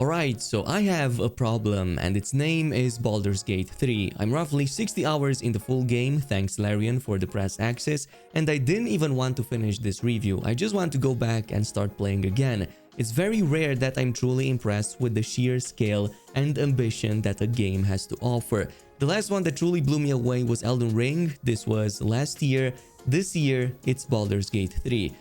Alright, so I have a problem and its name is Baldur's Gate 3. I'm roughly 60 hours in the full game, thanks Larian for the press access, and I didn't even want to finish this review. I just want to go back and start playing again. It's very rare that I'm truly impressed with the sheer scale and ambition that a game has to offer. The last one that truly blew me away was Elden Ring. This was last year. This year, it's Baldur's Gate 3.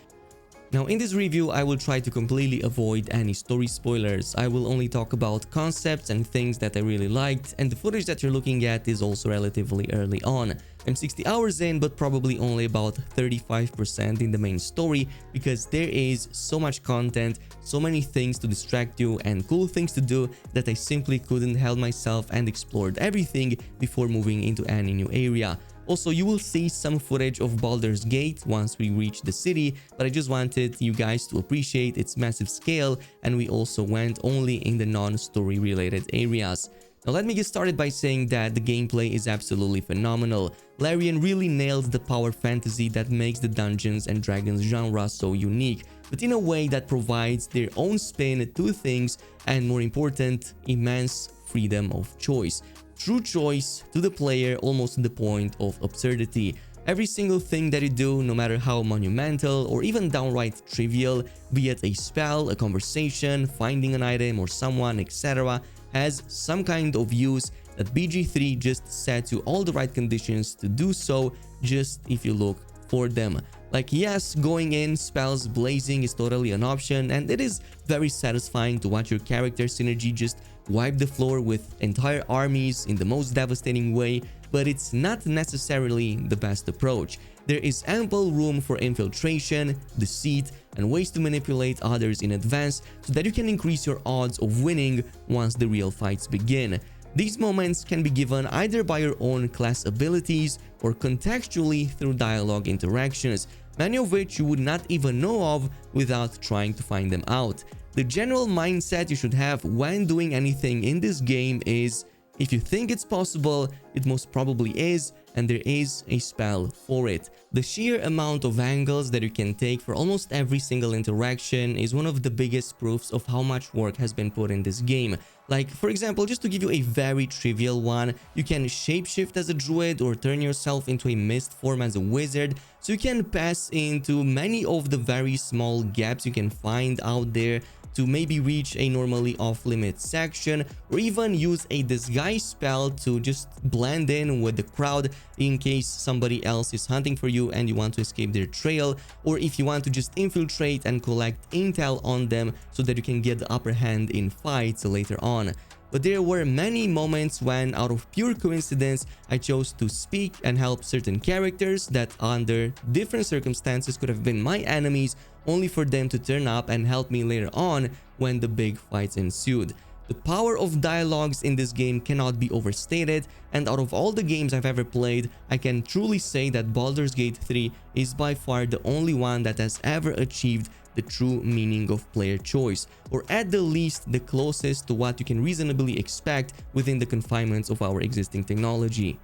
Now in this review, I will try to completely avoid any story spoilers. I will only talk about concepts and things that I really liked, and the footage that you're looking at is also relatively early on. I'm 60 hours in, but probably only about 35% in the main story because there is so much content, so many things to distract you and cool things to do that I simply couldn't help myself and explored everything before moving into any new area. Also, you will see some footage of Baldur's Gate once we reach the city, but I just wanted you guys to appreciate its massive scale, and we also went only in the non-story related areas. Now let me get started by saying that the gameplay is absolutely phenomenal. Larian really nailed the power fantasy that makes the Dungeons and Dragons genre so unique, but in a way that provides their own spin to things and, more important, immense freedom of choice. True choice to the player, almost to the point of absurdity. Every single thing that you do, no matter how monumental or even downright trivial, be it a spell, a conversation, finding an item or someone, etc., has some kind of use that BG3 just sets you all the right conditions to do so, just if you look for them. Like, yes, going in spells blazing is totally an option, and it is very satisfying to watch your character synergy just wipe the floor with entire armies in the most devastating way, but it's not necessarily the best approach. There is ample room for infiltration, deceit, and ways to manipulate others in advance so that you can increase your odds of winning once the real fights begin. These moments can be given either by your own class abilities or contextually through dialogue interactions, many of which you would not even know of without trying to find them out. The general mindset you should have when doing anything in this game is, if you think it's possible, it most probably is, and there is a spell for it. The sheer amount of angles that you can take for almost every single interaction is one of the biggest proofs of how much work has been put in this game. Like, for example, just to give you a very trivial one, you can shapeshift as a druid or turn yourself into a mist form as a wizard, so you can pass into many of the very small gaps you can find out there to maybe reach a normally off-limit section, or even use a disguise spell to just blend in with the crowd in case somebody else is hunting for you and you want to escape their trail, or if you want to just infiltrate and collect intel on them so that you can get the upper hand in fights later on. But there were many moments when, out of pure coincidence, I chose to speak and help certain characters that under different circumstances could have been my enemies, only for them to turn up and help me later on when the big fights ensued. The power of dialogues in this game cannot be overstated, and out of all the games I've ever played, I can truly say that Baldur's Gate 3 is by far the only one that has ever achieved the true meaning of player choice, or at the least the closest to what you can reasonably expect within the confinements of our existing technology.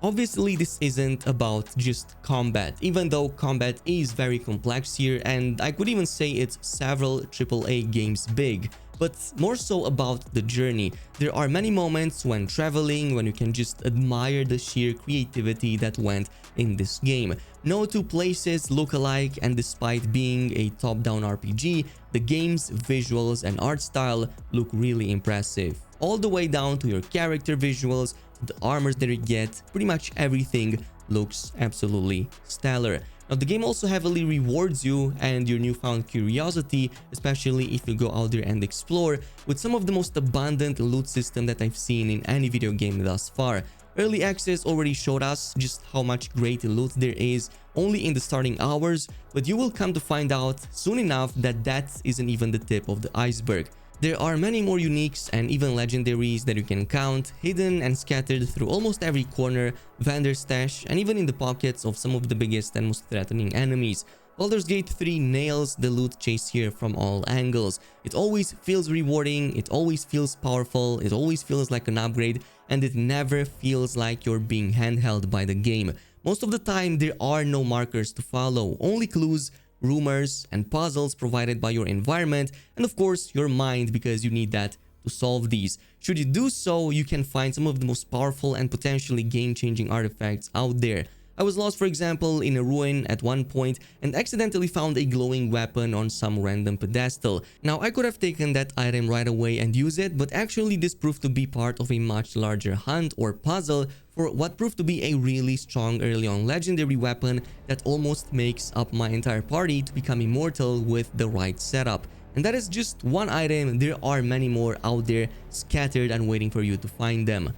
Obviously, this isn't about just combat, even though combat is very complex here, and I could even say it's several AAA games big, but more so about the journey. There are many moments when traveling when you can just admire the sheer creativity that went in this game. No two places look alike, and despite being a top-down RPG, the game's visuals and art style look really impressive. All the way down to your character visuals, the armors that you get, pretty much everything looks absolutely stellar. Now, the game also heavily rewards you and your newfound curiosity, especially if you go out there and explore, with some of the most abundant loot system that I've seen in any video game thus far. Early access already showed us just how much great loot there is only in the starting hours, but you will come to find out soon enough that that isn't even the tip of the iceberg. There are many more uniques and even legendaries that you can count, hidden and scattered through almost every corner, vendor stash, and even in the pockets of some of the biggest and most threatening enemies. Baldur's Gate 3 nails the loot chase here from all angles. It always feels rewarding, it always feels powerful, it always feels like an upgrade, and it never feels like you're being handheld by the game. Most of the time, there are no markers to follow, only clues, rumors, and puzzles provided by your environment, and of course, your mind, because you need that to solve these. Should you do so, you can find some of the most powerful and potentially game-changing artifacts out there. I was lost, for example, in a ruin at one point and accidentally found a glowing weapon on some random pedestal. Now, I could have taken that item right away and used it, but actually this proved to be part of a much larger hunt or puzzle for what proved to be a really strong early on legendary weapon that almost makes up my entire party to become immortal with the right setup. And that is just one item. There are many more out there scattered and waiting for you to find them.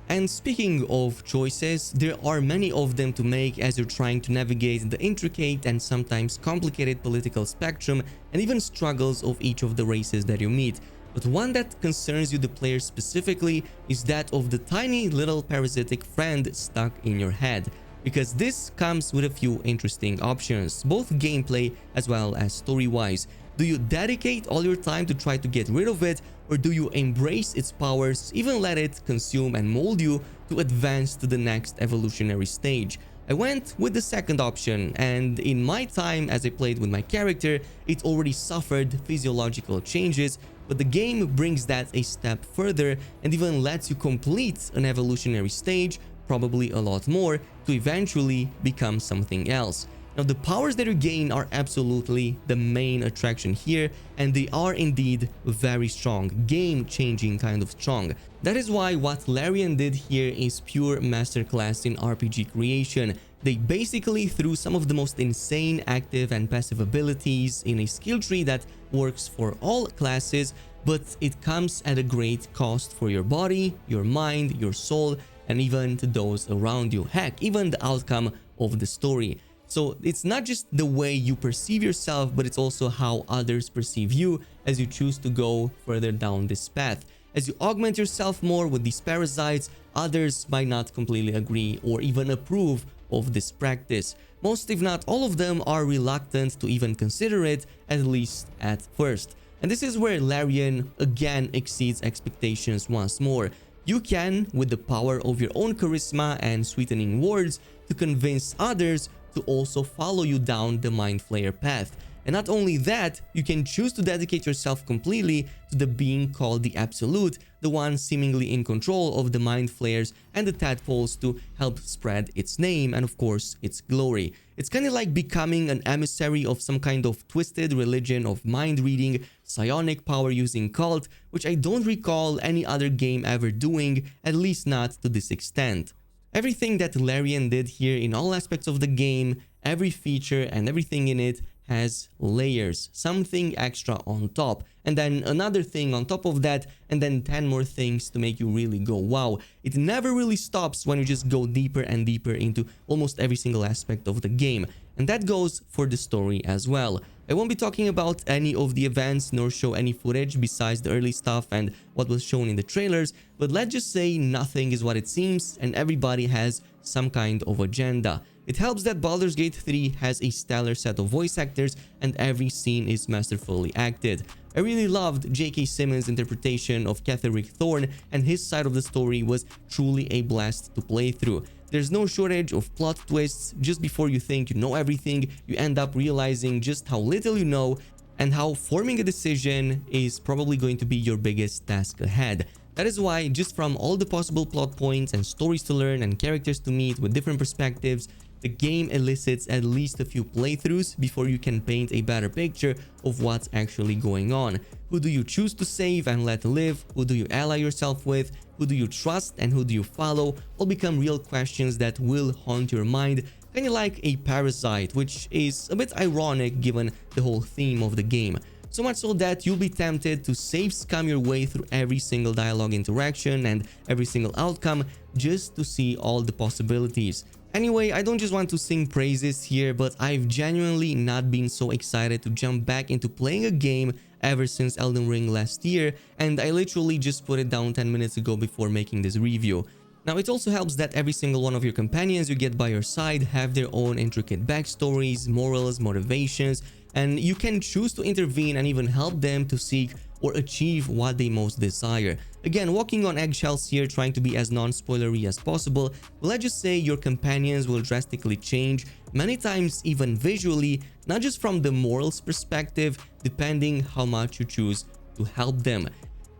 And speaking of choices, there are many of them to make as you're trying to navigate the intricate and sometimes complicated political spectrum and even struggles of each of the races that you meet. But one that concerns you, the player specifically, is that of the tiny little parasitic friend stuck in your head. Because this comes with a few interesting options, both gameplay as well as story-wise. Do you dedicate all your time to try to get rid of it, or do you embrace its powers, even let it consume and mold you to advance to the next evolutionary stage? I went with the second option, and in my time as I played with my character, it already suffered physiological changes, but the game brings that a step further and even lets you complete an evolutionary stage, probably a lot more, to eventually become something else. Now, the powers that you gain are absolutely the main attraction here, and they are indeed very strong, game-changing kind of strong. That is why what Larian did here is pure masterclass in RPG creation. They basically threw some of the most insane active and passive abilities in a skill tree that works for all classes, but it comes at a great cost for your body, your mind, your soul, and even to those around you. Heck, even the outcome of the story. So it's not just the way you perceive yourself, but it's also how others perceive you as you choose to go further down this path. As you augment yourself more with these parasites, others might not completely agree or even approve of this practice. Most, if not all of them, are reluctant to even consider it, at least at first. And this is where Larian again exceeds expectations once more. You can, with the power of your own charisma and sweetening words, to convince others to also follow you down the Mind Flayer path. And not only that, you can choose to dedicate yourself completely to the being called the Absolute, the one seemingly in control of the Mind Flayers and the Tadpoles, to help spread its name and of course its glory. It's kind of like becoming an emissary of some kind of twisted religion of mind reading, psionic power using cult, which I don't recall any other game ever doing, at least not to this extent. Everything that Larian did here in all aspects of the game, every feature and everything in it has layers, something extra on top, and then another thing on top of that, and then 10 more things to make you really go wow. It never really stops when you just go deeper and deeper into almost every single aspect of the game, and that goes for the story as well. I won't be talking about any of the events nor show any footage besides the early stuff and what was shown in the trailers, but let's just say nothing is what it seems and everybody has some kind of agenda. It helps that Baldur's Gate 3 has a stellar set of voice actors and every scene is masterfully acted. I really loved J.K. Simmons' interpretation of Ketheric Thorn, and his side of the story was truly a blast to play through. There's no shortage of plot twists. Just before you think you know everything, you end up realizing just how little you know and how forming a decision is probably going to be your biggest task ahead. That is why, just from all the possible plot points and stories to learn and characters to meet with different perspectives, the game elicits at least a few playthroughs before you can paint a better picture of what's actually going on. Who do you choose to save and let live? Who do you ally yourself with? Who do you trust and who do you follow? All become real questions that will haunt your mind, kind of like a parasite, which is a bit ironic given the whole theme of the game. So much so that you'll be tempted to save scum your way through every single dialogue interaction and every single outcome just to see all the possibilities. Anyway, I don't just want to sing praises here, but I've genuinely not been so excited to jump back into playing a game ever since Elden Ring last year, and I literally just put it down 10 minutes ago before making this review. Now, it also helps that every single one of your companions you get by your side have their own intricate backstories, morals, motivations, and you can choose to intervene and even help them to seek or achieve what they most desire. Again, walking on eggshells here, trying to be as non-spoilery as possible, but let's just say your companions will drastically change, many times even visually, not just from the morals perspective, depending how much you choose to help them.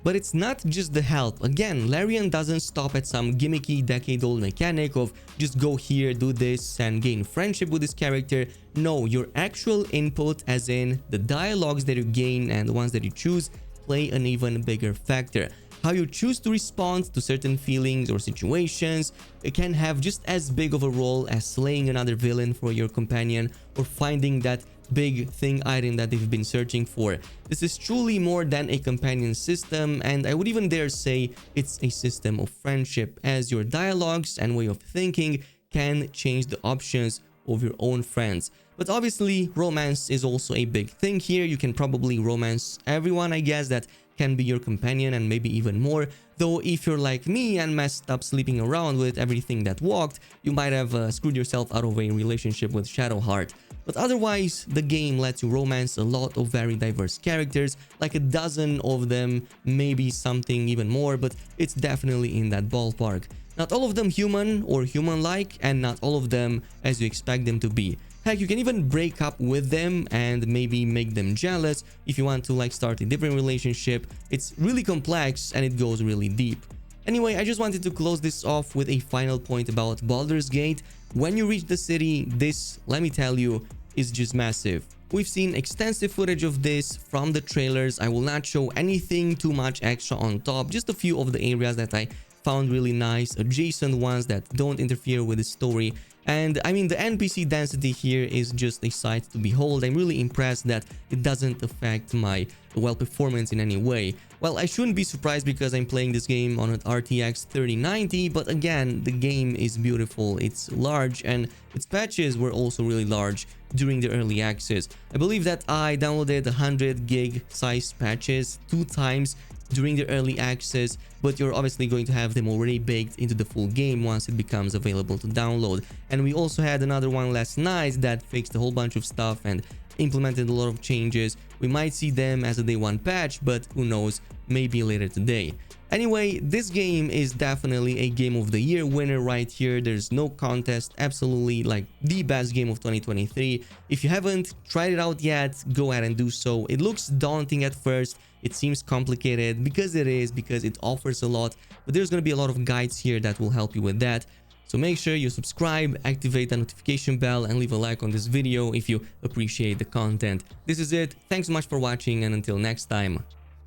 But it's not just the help. Again, Larian doesn't stop at some gimmicky decade-old mechanic of just go here, do this, and gain friendship with this character. No, your actual input, as in the dialogues that you gain and the ones that you choose, play an even bigger factor. How you choose to respond to certain feelings or situations, it can have just as big of a role as slaying another villain for your companion or finding that big thing item that they've been searching for. This is truly more than a companion system, and I would even dare say it's a system of friendship, as your dialogues and way of thinking can change the options of your own friends. But obviously, romance is also a big thing here. You can probably romance everyone, I guess, that can be your companion, and maybe even more. Though if you're like me and messed up sleeping around with everything that walked, you might have screwed yourself out of a relationship with Shadowheart. But otherwise, the game lets you romance a lot of very diverse characters, like a dozen of them, maybe something even more, but it's definitely in that ballpark. Not all of them human or human-like, and not all of them as you expect them to be. Heck, you can even break up with them and maybe make them jealous if you want to like start a different relationship. It's really complex and it goes really deep. Anyway, I just wanted to close this off with a final point about Baldur's Gate. When you reach the city, this, let me tell you, is just massive. We've seen extensive footage of this from the trailers. I will not show anything too much extra on top, just a few of the areas that I found really nice, adjacent ones that don't interfere with the story. And I mean, the NPC density here is just a sight to behold. I'm really impressed that it doesn't affect my, well, performance in any way. Well, I shouldn't be surprised because I'm playing this game on an RTX 3090, but again, the game is beautiful, it's large, and its patches were also really large during the early access. I believe that I downloaded 100 gig size patches 2 times during the early access, but you're obviously going to have them already baked into the full game once it becomes available to download. And we also had another one last night that fixed a whole bunch of stuff and implemented a lot of changes. We might see them as a day 1 patch, but who knows, maybe later today. Anyway, this game is definitely a Game of the Year winner right here. There's no contest, absolutely like the best game of 2023. If you haven't tried it out yet, go ahead and do so. It looks daunting at first. It seems complicated because it offers a lot, but there's going to be a lot of guides here that will help you with that. So make sure you subscribe, activate the notification bell, and leave a like on this video if you appreciate the content. This is it. Thanks so much for watching, and until next time.